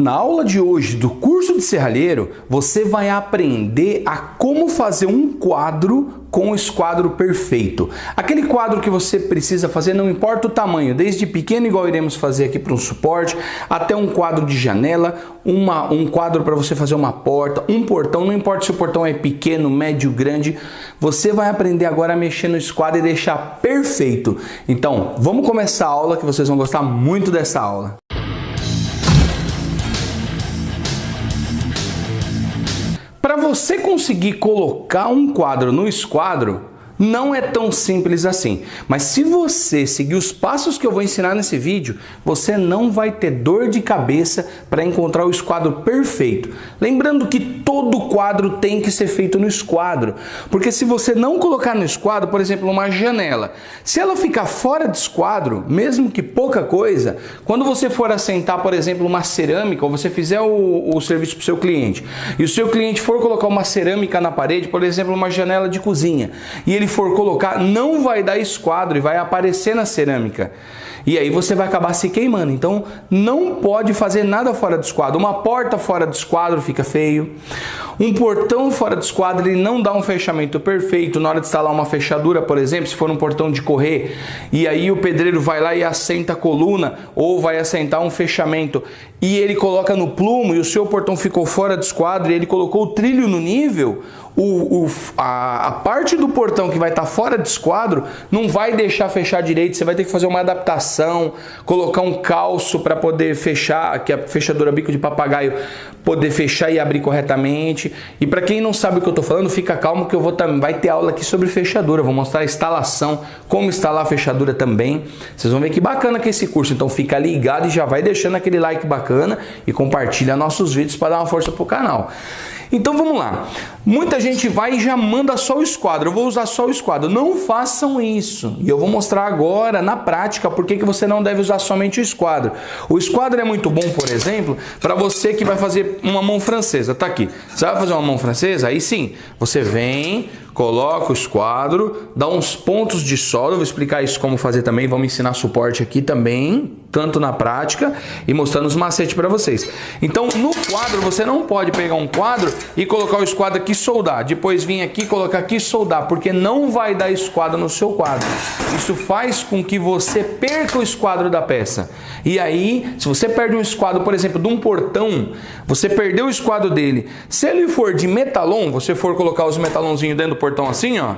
Na aula de hoje do curso de serralheiro, você vai aprender a como fazer um quadro com o esquadro perfeito. Aquele quadro que você precisa fazer, não importa o tamanho, desde pequeno, igual iremos fazer aqui para um suporte, até um quadro de janela, um quadro para você fazer uma porta, um portão, não importa se o portão é pequeno, médio, grande, você vai aprender agora a mexer no esquadro e deixar perfeito. Então, vamos começar a aula que vocês vão gostar muito dessa aula. Para você conseguir colocar um quadro no esquadro, não é tão simples assim. Mas se você seguir os passos que eu vou ensinar nesse vídeo, você não vai ter dor de cabeça para encontrar o esquadro perfeito. Lembrando que todo quadro tem que ser feito no esquadro. Porque se você não colocar no esquadro, por exemplo, uma janela, se ela ficar fora de esquadro, mesmo que pouca coisa, quando você for assentar, por exemplo, uma cerâmica, ou você fizer o serviço para o seu cliente, e o seu cliente for colocar uma cerâmica na parede, por exemplo, uma janela de cozinha, e ele for colocar, não vai dar esquadro e vai aparecer na cerâmica. E aí você vai acabar se queimando. Então não pode fazer nada fora do esquadro. Uma porta fora do esquadro fica feio. Um portão fora do esquadro, ele não dá um fechamento perfeito. Na hora de instalar uma fechadura, por exemplo, se for um portão de correr, e aí o pedreiro vai lá e assenta a coluna, ou vai assentar um fechamento, e ele coloca no plumo, e o seu portão ficou fora do esquadro, e ele colocou o trilho no nível, a parte do portão que vai estar fora de esquadro não vai deixar fechar direito. Você vai ter que fazer uma adaptação, colocar um calço para poder fechar, que é a fechadura bico de papagaio, poder fechar e abrir corretamente. E para quem não sabe o que eu estou falando, fica calmo que vai ter aula aqui sobre fechadura. Eu vou mostrar a instalação, como instalar a fechadura também. Vocês vão ver que bacana que é esse curso. Então fica ligado e já vai deixando aquele like bacana e compartilha nossos vídeos para dar uma força pro canal. Então vamos lá. Muita gente vai e já manda só o esquadro. Eu vou usar só o esquadro. Não façam isso. E eu vou mostrar agora, na prática, por que você não deve usar somente o esquadro. O esquadro é muito bom, por exemplo, para você que vai fazer uma mão francesa. Tá aqui. Você vai fazer uma mão francesa? Aí sim, você vem, coloca o esquadro, dá uns pontos de solda. Eu vou explicar isso como fazer também. Vamos ensinar suporte aqui também, tanto na prática e mostrando os macetes para vocês. Então, no quadro, você não pode pegar um quadro e colocar o esquadro aqui e soldar. Depois vir aqui, colocar aqui e soldar, porque não vai dar esquadro no seu quadro. Isso faz com que você perca o esquadro da peça. E aí, se você perde um esquadro, por exemplo, de um portão, você perdeu o esquadro dele. Se ele for de metalon, você for colocar os metalonzinhos dentro do portão assim, ó,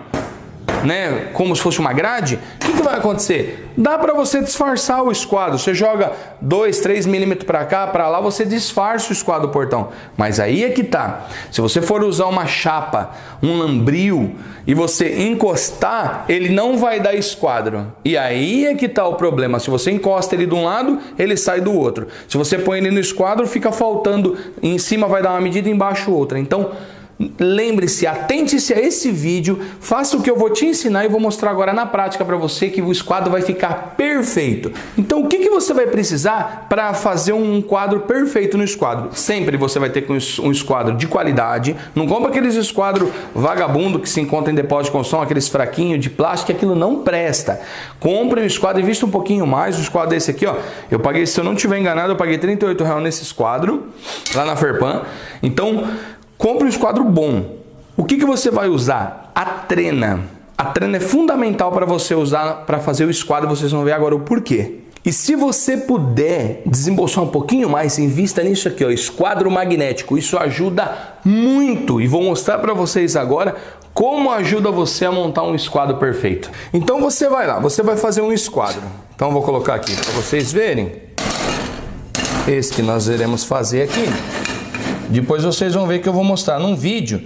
né, como se fosse uma grade, o que vai acontecer? Dá para você disfarçar o esquadro. Você joga 2, 3 milímetros para cá, para lá, você disfarça o esquadro do portão. Mas aí é que tá. Se você for usar uma chapa, um lambril, e você encostar, ele não vai dar esquadro. E aí é que tá o problema. Se você encosta ele de um lado, ele sai do outro. Se você põe ele no esquadro, fica faltando. Em cima vai dar uma medida, embaixo outra. Então, lembre-se, atente-se a esse vídeo, faça o que eu vou te ensinar e vou mostrar agora na prática para você que o esquadro vai ficar perfeito. Então o que você vai precisar para fazer um quadro perfeito no esquadro? Sempre você vai ter um esquadro de qualidade. Não compra aqueles esquadros vagabundo que se encontra em depósito de construção, aqueles fraquinhos de plástico, que aquilo não presta. Compre um esquadro e invista um pouquinho mais. O esquadro desse aqui, ó, eu paguei, se eu não estiver enganado, eu paguei R$38 nesse esquadro lá na Ferpan. Então compre um esquadro bom. O que você vai usar? A trena. A trena é fundamental para você usar para fazer o esquadro. Vocês vão ver agora o porquê. E se você puder desembolsar um pouquinho mais, invista nisso aqui, ó, esquadro magnético. Isso ajuda muito. E vou mostrar para vocês agora como ajuda você a montar um esquadro perfeito. Então você vai lá, você vai fazer um esquadro. Então eu vou colocar aqui para vocês verem. Esse que nós iremos fazer aqui. Depois vocês vão ver que eu vou mostrar num vídeo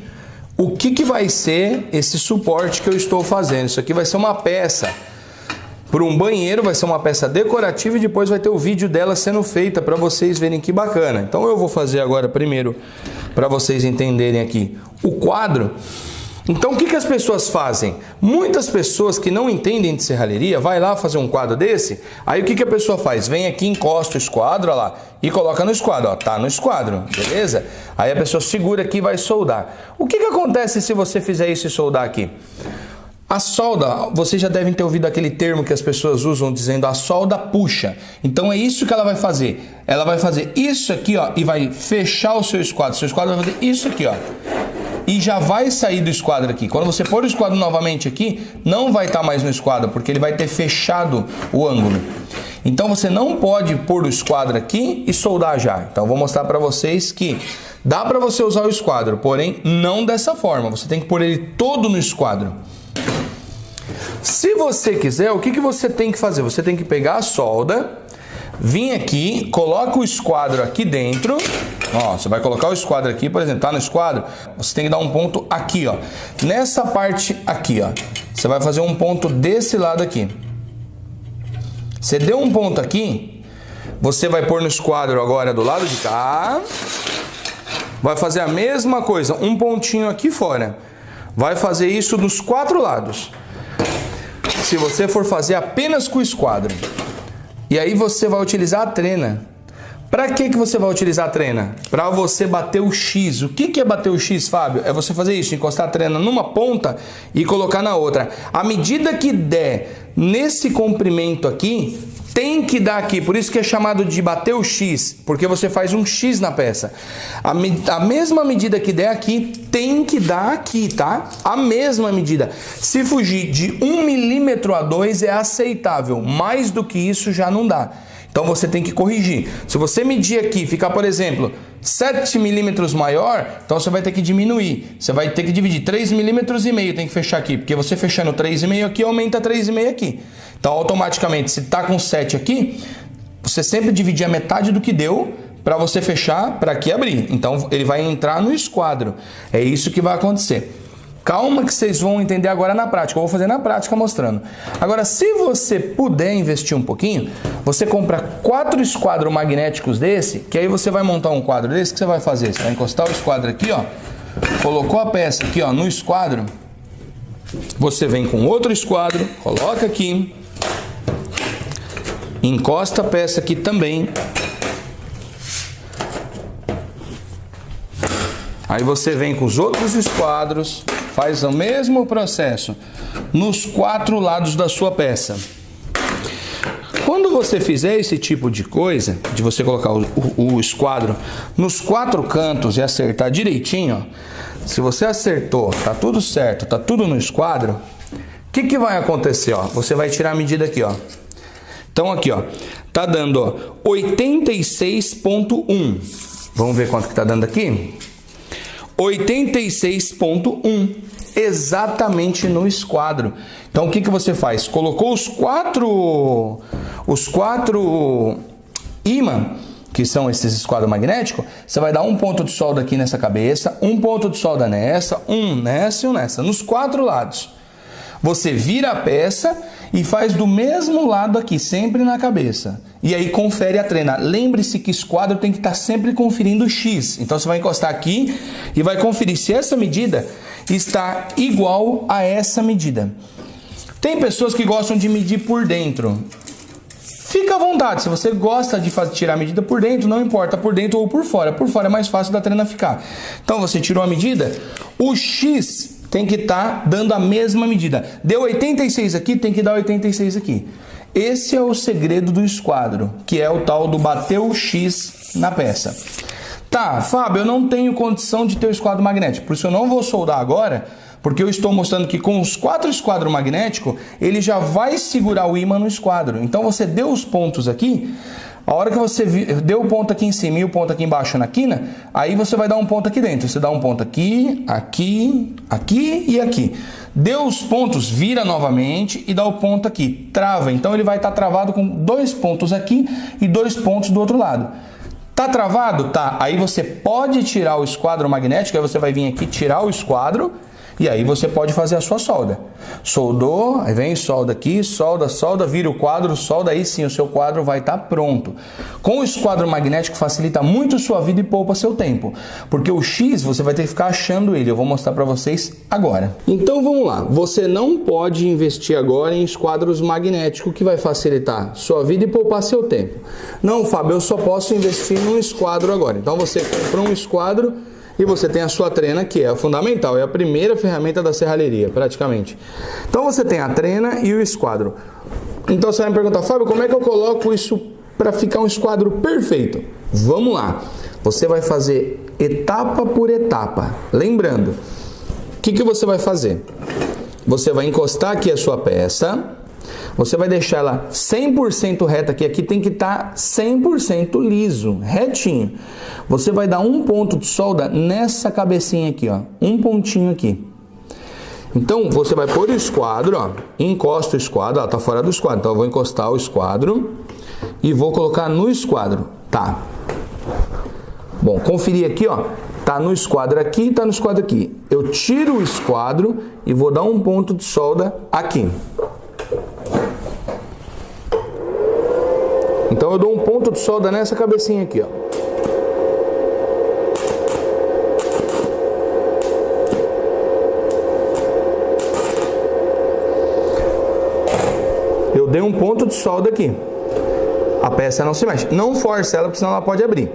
o que vai ser esse suporte que eu estou fazendo. Isso aqui vai ser uma peça para um banheiro, vai ser uma peça decorativa e depois vai ter o vídeo dela sendo feita para vocês verem que bacana. Então eu vou fazer agora primeiro para vocês entenderem aqui o quadro. Então o que as pessoas fazem? Muitas pessoas que não entendem de serralheria vai lá fazer um quadro desse, aí o que a pessoa faz? Vem aqui, encosta o esquadro, ó lá, e coloca no esquadro, ó, tá no esquadro, beleza? Aí a pessoa segura aqui e vai soldar. O que acontece se você fizer isso e soldar aqui? A solda, vocês já devem ter ouvido aquele termo que as pessoas usam dizendo a solda puxa. Então é isso que ela vai fazer. Ela vai fazer isso aqui, ó, e vai fechar o seu esquadro. O seu esquadro vai fazer isso aqui, ó. E já vai sair do esquadro aqui. Quando você pôr o esquadro novamente aqui, não vai estar mais no esquadro, porque ele vai ter fechado o ângulo. Então você não pode pôr o esquadro aqui e soldar já. Então eu vou mostrar para vocês que dá para você usar o esquadro, porém não dessa forma. Você tem que pôr ele todo no esquadro. Se você quiser, o que você tem que fazer? Você tem que pegar a solda, vir aqui, coloca o esquadro aqui dentro. Ó, você vai colocar o esquadro aqui, por exemplo, tá no esquadro, você tem que dar um ponto aqui, ó. Nessa parte aqui, ó. Você vai fazer um ponto desse lado aqui. Você deu um ponto aqui, você vai pôr no esquadro agora do lado de cá. Vai fazer a mesma coisa, um pontinho aqui fora. Vai fazer isso dos 4 lados. Se você for fazer apenas com o esquadro. E aí você vai utilizar a trena. Para que você vai utilizar a trena? Para você bater o X. O que é bater o X, Fábio? É você fazer isso, encostar a trena numa ponta e colocar na outra. À medida que der nesse comprimento aqui, tem que dar aqui. Por isso que é chamado de bater o X, porque você faz um X na peça. A mesma medida que der aqui, tem que dar aqui, tá? A mesma medida. Se fugir de 1 milímetro a 2 é aceitável. Mais do que isso já não dá. Então você tem que corrigir. Se você medir aqui e ficar, por exemplo, 7 milímetros maior, então você vai ter que diminuir. Você vai ter que dividir 3,5 milímetros, tem que fechar aqui. Porque você fechando 3,5 aqui, aumenta 3,5 aqui. Então automaticamente, se está com 7 aqui, você sempre dividir a metade do que deu para você fechar, para aqui abrir. Então ele vai entrar no esquadro. É isso que vai acontecer. Calma que vocês vão entender agora na prática. Eu vou fazer na prática mostrando. Agora, se você puder investir um pouquinho, você compra 4 esquadros magnéticos desse, que aí você vai montar um quadro desse, que você vai fazer? Você vai encostar o esquadro aqui, ó. Colocou a peça aqui, ó, no esquadro. Você vem com outro esquadro, coloca aqui. Encosta a peça aqui também. Aí você vem com os outros esquadros, faz o mesmo processo nos 4 lados da sua peça. Quando você fizer esse tipo de coisa, de você colocar o esquadro nos 4 cantos e acertar direitinho, ó, se você acertou, tá tudo certo, tá tudo no esquadro, o que vai acontecer? Ó? Você vai tirar a medida aqui, ó. Então aqui, ó, tá dando 86,1. Vamos ver quanto que tá dando aqui? 86,1, exatamente no esquadro. Então o que você faz? Colocou os quatro ímã, que são esses esquadros magnéticos, você vai dar um ponto de solda aqui nessa cabeça, um ponto de solda nessa, um nessa e um nessa, nos 4 lados. Você vira a peça e faz do mesmo lado aqui, sempre na cabeça. E aí confere a trena. Lembre-se que esquadro tem que estar sempre conferindo o X. Então você vai encostar aqui e vai conferir se essa medida está igual a essa medida. Tem pessoas que gostam de medir por dentro. Fica à vontade, se você gosta de tirar a medida por dentro, não importa por dentro ou por fora. Por fora é mais fácil da trena ficar. Então você tirou a medida, o X tem que estar dando a mesma medida. Deu 86 aqui, tem que dar 86 aqui. Esse é o segredo do esquadro, que é o tal do bater o X na peça. Tá, Fábio, eu não tenho condição de ter o esquadro magnético, por isso eu não vou soldar agora, porque eu estou mostrando que com os 4 esquadros magnéticos, ele já vai segurar o ímã no esquadro. Então você deu os pontos aqui, a hora que você deu o ponto aqui em cima e o ponto aqui embaixo na quina, aí você vai dar um ponto aqui dentro. Você dá um ponto aqui, aqui, aqui e aqui. Deu os pontos, vira novamente e dá o ponto aqui. Trava. Então ele vai estar travado com 2 pontos aqui e 2 pontos do outro lado. Tá travado? Tá. Aí você pode tirar o esquadro magnético, aí você vai vir aqui tirar o esquadro. E aí você pode fazer a sua solda. Soldou, aí vem, solda aqui, solda, solda, vira o quadro, solda, aí sim o seu quadro vai estar pronto. Com o esquadro magnético facilita muito sua vida e poupa seu tempo. Porque o X você vai ter que ficar achando ele, eu vou mostrar para vocês agora. Então vamos lá, você não pode investir agora em esquadros magnéticos que vai facilitar sua vida e poupar seu tempo. Não, Fábio, eu só posso investir num esquadro agora. Então você comprou um esquadro e você tem a sua trena, que é a fundamental, é a primeira ferramenta da serralheria, praticamente. Então você tem a trena e o esquadro. Então você vai me perguntar, Fábio, como é que eu coloco isso para ficar um esquadro perfeito? Vamos lá. Você vai fazer etapa por etapa. Lembrando, o que você vai fazer? Você vai encostar aqui a sua peça, você vai deixar ela 100% reta, aqui tem que estar 100% liso, retinho. Você vai dar um ponto de solda nessa cabecinha aqui, ó, um pontinho aqui. Então, você vai pôr o esquadro, ó, encosta o esquadro, ó, tá fora do esquadro, então eu vou encostar o esquadro e vou colocar no esquadro, tá? Bom, conferir aqui, ó, tá no esquadro aqui, tá no esquadro aqui. Eu tiro o esquadro e vou dar um ponto de solda aqui. Então eu dou um ponto de solda nessa cabecinha aqui, ó. Eu dei um ponto de solda aqui. A peça não se mexe. Não force ela, porque senão ela pode abrir.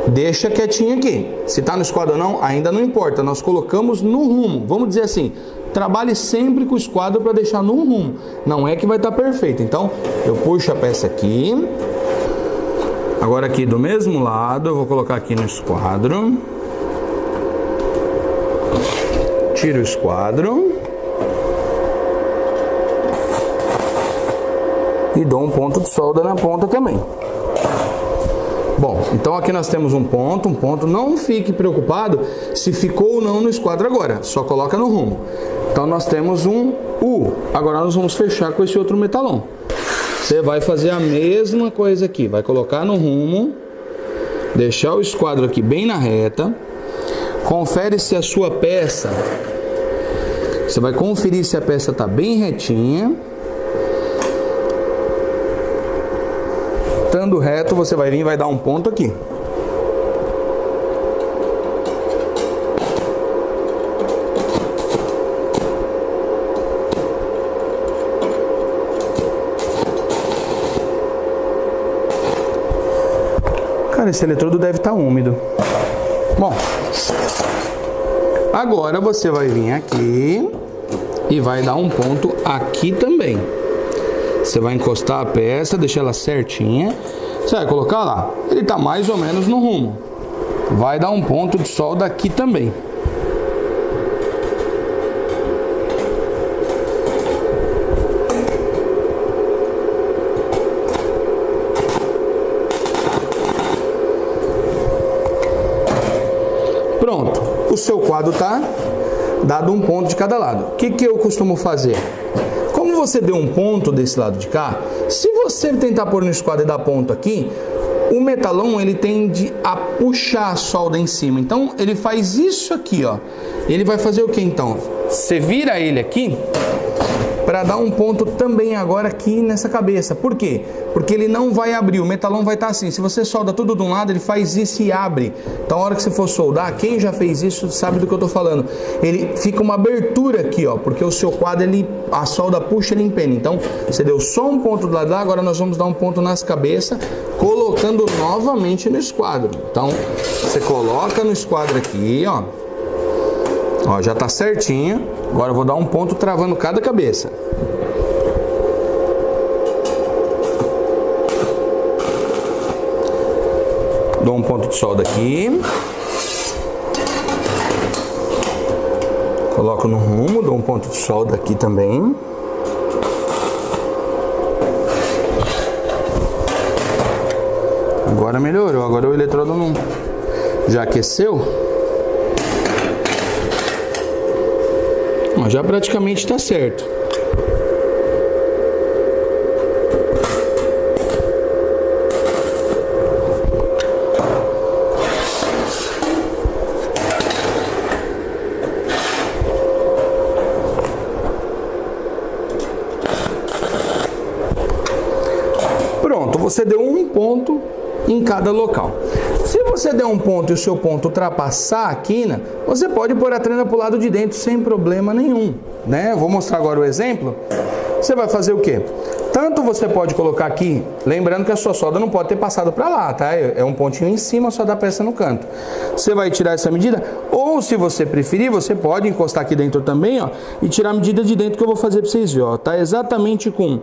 Deixa quietinho aqui. Se está no esquadro ou não, ainda não importa. Nós colocamos no rumo. Vamos dizer assim, trabalhe sempre com o esquadro para deixar no rumo. Não é que vai estar perfeito. Então, eu puxo a peça aqui. Agora aqui do mesmo lado, eu vou colocar aqui no esquadro. Tiro o esquadro. E dou um ponto de solda na ponta também. Bom, então aqui nós temos um ponto. Não fique preocupado se ficou ou não no esquadro agora. Só coloca no rumo. Então nós temos um U. Agora nós vamos fechar com esse outro metalão. Você vai fazer a mesma coisa aqui. Vai colocar no rumo. Deixar o esquadro aqui bem na reta. Confere se a sua peça... Você vai conferir se a peça está bem retinha. Estando reto, você vai vir e vai dar um ponto aqui. Cara, esse eletrodo deve estar úmido. Bom, agora você vai vir aqui e vai dar um ponto aqui também. Você vai encostar a peça, deixar ela certinha. Você vai colocar lá. Ele está mais ou menos no rumo. Vai dar um ponto de solda aqui também. Pronto. O seu quadro está dado um ponto de cada lado. O que eu costumo fazer? Como você deu um ponto desse lado de cá, se você tentar pôr no esquadro e dar ponto aqui, o metalão ele tende a puxar a solda em cima. Então ele faz isso aqui, ó. Ele vai fazer o que então? Você vira ele aqui para dar um ponto também agora aqui nessa cabeça. Por quê? Porque ele não vai abrir, o metalão vai estar assim. Se você solda tudo de um lado, ele faz isso e abre. Então a hora que você for soldar, quem já fez isso sabe do que eu estou falando. Ele fica uma abertura aqui, ó, porque o seu quadro, a solda puxa, ele empena. Então você deu só um ponto do lado lá, agora nós vamos dar um ponto nas cabeças, colocando novamente no esquadro. Então você coloca no esquadro aqui, ó. Ó, já está certinho. Agora eu vou dar um ponto travando cada cabeça. Dou um ponto de solda aqui. Coloco no rumo, dou um ponto de solda aqui também. Agora melhorou, agora o eletrodo não... já aqueceu. Já praticamente está certo. Pronto, você deu um ponto em cada local. Se você der um ponto e o seu ponto ultrapassar a quina, você pode pôr a trena para o lado de dentro sem problema nenhum, né? Eu vou mostrar agora o exemplo. você vai fazer o quê? Tanto você pode colocar aqui, lembrando que a sua solda não pode ter passado para lá, tá? É um pontinho em cima só da peça no canto. Você vai tirar essa medida, ou se você preferir, você pode encostar aqui dentro também, ó, e tirar a medida de dentro que eu vou fazer para vocês verem, ó. Tá exatamente com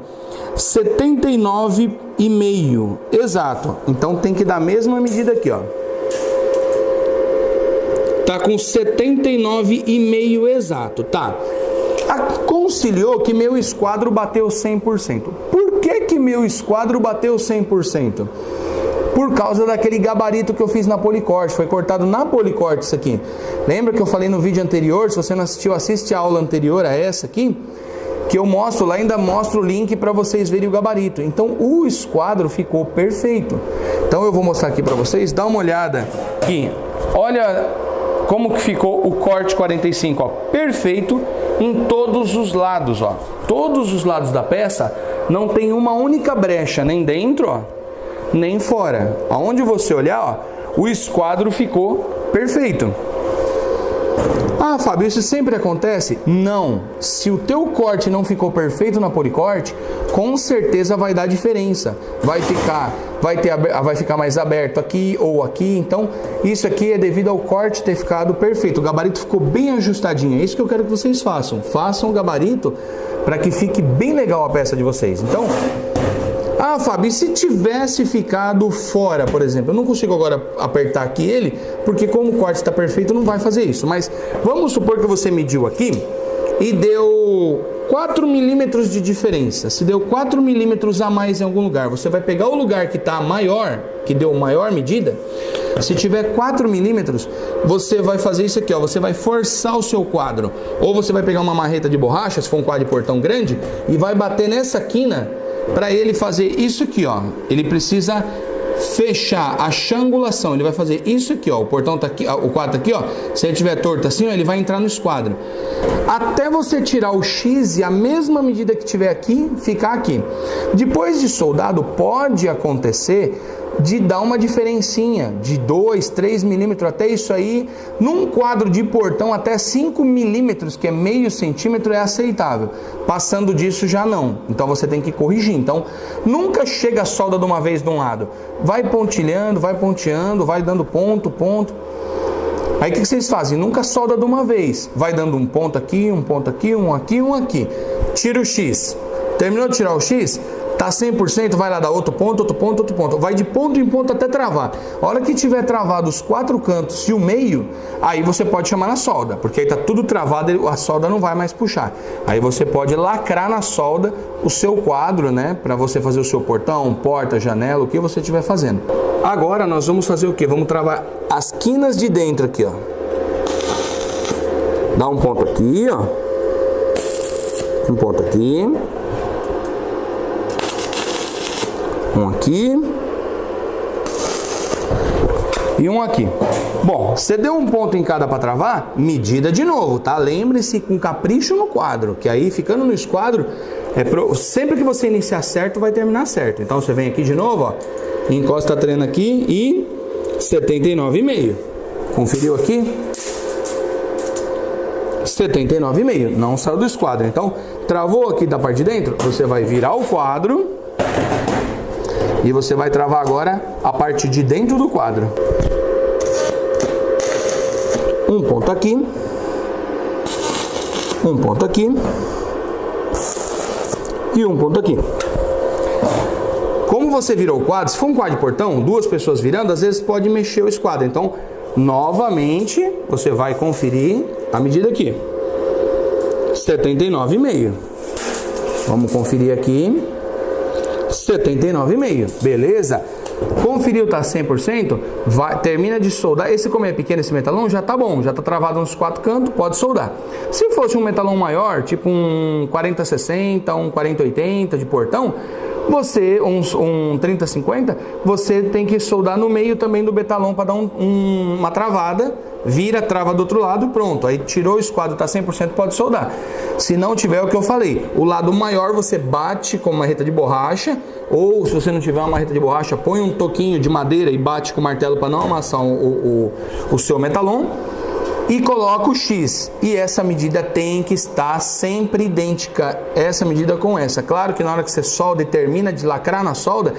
79,5, exato. Então tem que dar a mesma medida aqui, ó. Tá com 79,5 exato, tá? Conciliou que meu esquadro bateu 100%. Por que meu esquadro bateu 100%? Por causa daquele gabarito que eu fiz na policorte. Foi cortado na policorte isso aqui. Lembra que eu falei no vídeo anterior? Se você não assistiu, assiste a aula anterior a essa aqui, que eu mostro lá, ainda mostro o link para vocês verem o gabarito. Então o esquadro ficou perfeito. Então eu vou mostrar aqui para vocês. Dá uma olhada aqui. Olha como que ficou o corte 45, ó. Perfeito em todos os lados, ó. Todos os lados da peça não tem uma única brecha, nem dentro, ó, nem fora. Aonde você olhar, ó, o esquadro ficou perfeito. Ah, Fábio, isso sempre acontece? Não. Se o teu corte não ficou perfeito na policorte, com certeza vai dar diferença. Vai ficar mais aberto aqui ou aqui. Então, isso aqui é devido ao corte ter ficado perfeito. O gabarito ficou bem ajustadinho. É isso que eu quero que vocês façam. Façam o gabarito para que fique bem legal a peça de vocês. Então, ah, Fábio, e se tivesse ficado fora, por exemplo? Eu não consigo agora apertar aqui ele, porque como o corte está perfeito, não vai fazer isso. Mas vamos supor que você mediu aqui e deu 4 milímetros de diferença. Se deu 4 milímetros a mais em algum lugar, você vai pegar o lugar que está maior, que deu maior medida. Se tiver 4 milímetros, você vai fazer isso aqui, ó. Você vai forçar o seu quadro. Ou você vai pegar uma marreta de borracha, se for um quadro de portão grande, e vai bater nessa quina para ele fazer isso aqui, ó. Ele precisa fechar a changulação. Ele vai fazer isso aqui, ó. O portão tá aqui, o quadro tá aqui, ó. Se ele tiver torto assim, ó, ele vai entrar no esquadro. Até você tirar o X e a mesma medida que tiver aqui, ficar aqui. Depois de soldado, pode acontecer de dar uma diferencinha de 2, 3 milímetros, até isso aí, num quadro de portão até 5 milímetros, que é meio centímetro, é aceitável. Passando disso já não. Então você tem que corrigir. Então nunca chega a solda de uma vez de um lado. Vai pontilhando, vai ponteando, vai dando ponto, ponto. Aí o que vocês fazem? Nunca solda de uma vez. Vai dando um ponto aqui, um ponto aqui, um aqui, um aqui. Tira o X. Terminou de tirar o X? Tá 100%, vai lá dar outro ponto, outro ponto, outro ponto. Vai de ponto em ponto até travar. A hora que tiver travado os 4 cantos e o meio, aí você pode chamar na solda, porque aí tá tudo travado, a solda não vai mais puxar. Aí você pode lacrar na solda o seu quadro, né? Para você fazer o seu portão, porta, janela, o que você estiver fazendo. Agora nós vamos fazer o quê? Vamos travar as quinas de dentro aqui, ó. Dá um ponto aqui, ó. Um ponto aqui. Um aqui e um aqui. Bom, você deu um ponto em cada para travar, medida de novo, tá? Lembre-se com capricho no quadro, que aí ficando no esquadro, sempre que você iniciar certo, vai terminar certo. Então você vem aqui de novo, ó, encosta a trena aqui e 79,5. Conferiu aqui? 79,5. Não saiu do esquadro. Então, travou aqui da parte de dentro, você vai virar o quadro. E você vai travar agora a parte de dentro do quadro. Um ponto aqui. Um ponto aqui. E um ponto aqui. Como você virou o quadro, se for um quadro de portão, 2 pessoas virando, às vezes pode mexer o esquadro. Então, novamente, você vai conferir a medida aqui. 79,5. Vamos conferir aqui. 79,5, beleza? Conferiu, tá 100%, termina de soldar. Esse, como é pequeno, esse metalão, já tá bom, já tá travado nos 4 cantos, pode soldar. Se fosse um metalão maior, tipo um 4060, um 4080 de portão, você, um 3050, você tem que soldar no meio também do betalão para dar uma travada, vira, trava do outro lado, pronto. Aí tirou o esquadro, tá 100%, pode soldar. Se não tiver, é o que eu falei, o lado maior você bate com uma marreta de borracha, ou se você não tiver uma marreta de borracha, põe um toquinho de madeira e bate com o martelo para não amassar o seu metalon. e coloco o X. E essa medida tem que estar sempre idêntica, essa medida com essa. Claro que na hora que você solda e termina de lacrar na solda,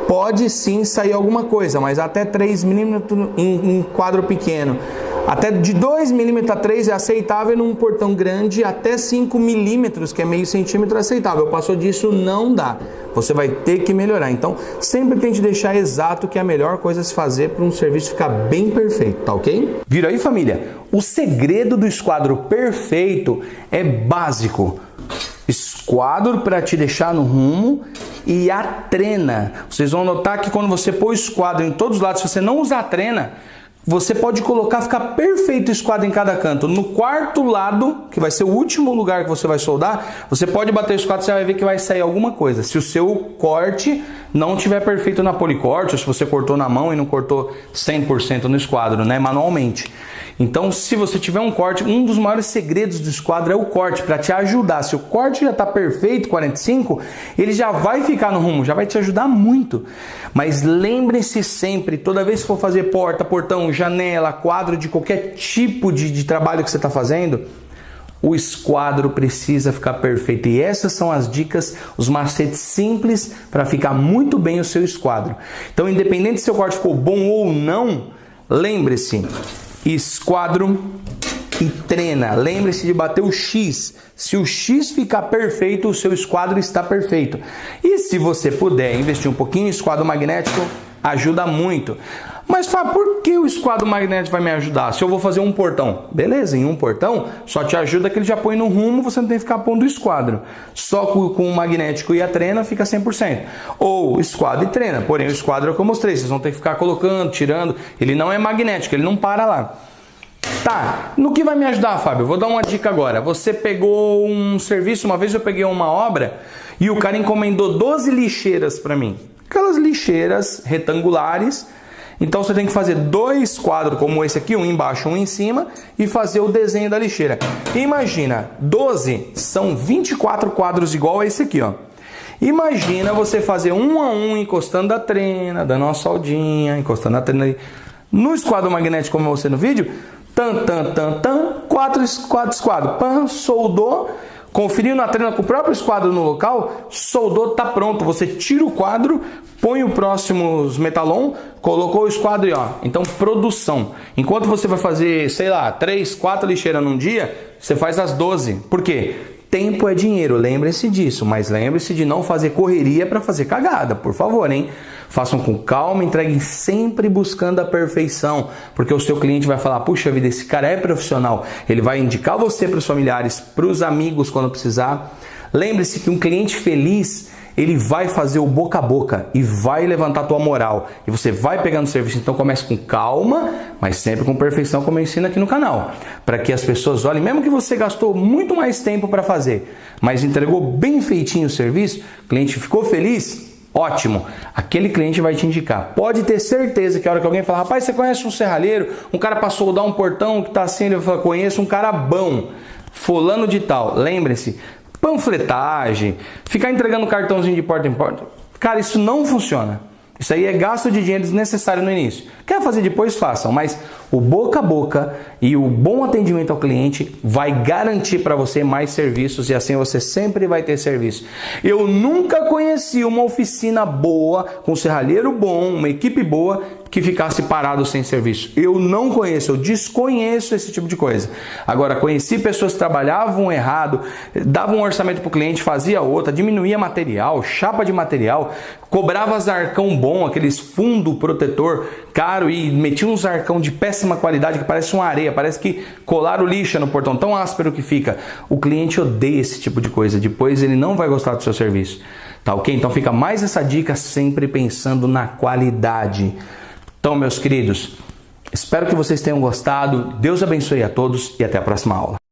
pode sim sair alguma coisa, mas até 3 milímetros em quadro pequeno. Até de 2 milímetros a 3 é aceitável, e num portão grande até 5 milímetros, que é meio centímetro, é aceitável. Passou disso, não dá. Você vai ter que melhorar. Então, sempre tente deixar exato, que é a melhor coisa a se fazer para um serviço ficar bem perfeito, tá ok? Viram aí, família? O segredo do esquadro perfeito é básico. Esquadro para te deixar no rumo e a trena. Vocês vão notar que quando você põe o esquadro em todos os lados, se você não usar a trena, você pode colocar, ficar perfeito o esquadro em cada canto. No quarto lado, que vai ser o último lugar que você vai soldar, você pode bater o esquadro e você vai ver que vai sair alguma coisa. Se o seu corte não estiver perfeito na policorte, ou se você cortou na mão e não cortou 100% no esquadro, né, manualmente. Então, se você tiver um corte, um dos maiores segredos do esquadro é o corte, para te ajudar. Se o corte já está perfeito, 45, ele já vai ficar no rumo, já vai te ajudar muito. Mas lembre-se sempre, toda vez que for fazer porta, portão, janela, quadro de qualquer tipo de trabalho que você está fazendo, o esquadro precisa ficar perfeito. E essas são as dicas, os macetes simples para ficar muito bem o seu esquadro. Então, independente se seu corte ficou bom ou não, lembre-se, esquadro e trena. Lembre-se de bater o X. Se o X ficar perfeito, o seu esquadro está perfeito. E se você puder investir um pouquinho em esquadro magnético, ajuda muito. Mas Fábio, por que o esquadro magnético vai me ajudar? Se eu vou fazer um portão, beleza, em um portão só te ajuda que ele já põe no rumo, você não tem que ficar pondo o esquadro. Só com o magnético e a trena fica 100%. Ou esquadro e trena, porém o esquadro é o que eu mostrei, vocês vão ter que ficar colocando, tirando, ele não é magnético, ele não para lá. Tá, no que vai me ajudar, Fábio? Eu vou dar uma dica agora. Você pegou um serviço, uma vez eu peguei uma obra e o cara encomendou 12 lixeiras para mim. Aquelas lixeiras retangulares. Então você tem que fazer 2 quadros como esse aqui, um embaixo, um em cima, e fazer o desenho da lixeira. Imagina, 12 são 24 quadros igual a esse aqui, ó. Imagina você fazer um a um, encostando a trena, dando uma soldinha, encostando a trena ali. No esquadro magnético, como eu mostrei no vídeo, 4 esquadros, pam, soldou, conferindo a trena com o próprio esquadro no local, soldou, tá pronto. Você tira o quadro, põe o próximo metalon, colocou o esquadro e ó. Então, produção. Enquanto você vai fazer, sei lá, 3, 4 lixeiras num dia, você faz as 12. Por quê? Tempo é dinheiro, lembre-se disso, mas lembre-se de não fazer correria para fazer cagada, por favor, hein? Façam com calma, entreguem sempre buscando a perfeição, porque o seu cliente vai falar, puxa vida, esse cara é profissional, ele vai indicar você para os familiares, para os amigos quando precisar. Lembre-se que um cliente feliz, ele vai fazer o boca a boca e vai levantar a tua moral. E você vai pegando o serviço. Então comece com calma, mas sempre com perfeição, como eu ensino aqui no canal. Para que as pessoas olhem, mesmo que você gastou muito mais tempo para fazer, mas entregou bem feitinho o serviço, o cliente ficou feliz, ótimo. Aquele cliente vai te indicar. Pode ter certeza que a hora que alguém falar, rapaz, você conhece um serralheiro? Um cara para soldar um portão que está assim, ele fala, conheço um cara bom, fulano de tal. Lembre-se, panfletagem, ficar entregando cartãozinho de porta em porta, cara, isso não funciona. Isso aí é gasto de dinheiro desnecessário no início. Quer fazer depois, façam, mas o boca a boca e o bom atendimento ao cliente vai garantir para você mais serviços e assim você sempre vai ter serviço. Eu nunca conheci uma oficina boa, com um serralheiro bom, uma equipe boa, que ficasse parado sem serviço. Eu não conheço, eu desconheço esse tipo de coisa. Agora, conheci pessoas que trabalhavam errado, davam um orçamento para o cliente, fazia outra, diminuía material, chapa de material, cobrava zarcão bom, aqueles fundo protetor caro e metia uns zarcão de péssima qualidade que parece uma areia, parece que colaram lixa no portão, tão áspero que fica. O cliente odeia esse tipo de coisa, depois ele não vai gostar do seu serviço. Tá ok? Então fica mais essa dica, sempre pensando na qualidade. Então, meus queridos, espero que vocês tenham gostado. Deus abençoe a todos e até a próxima aula.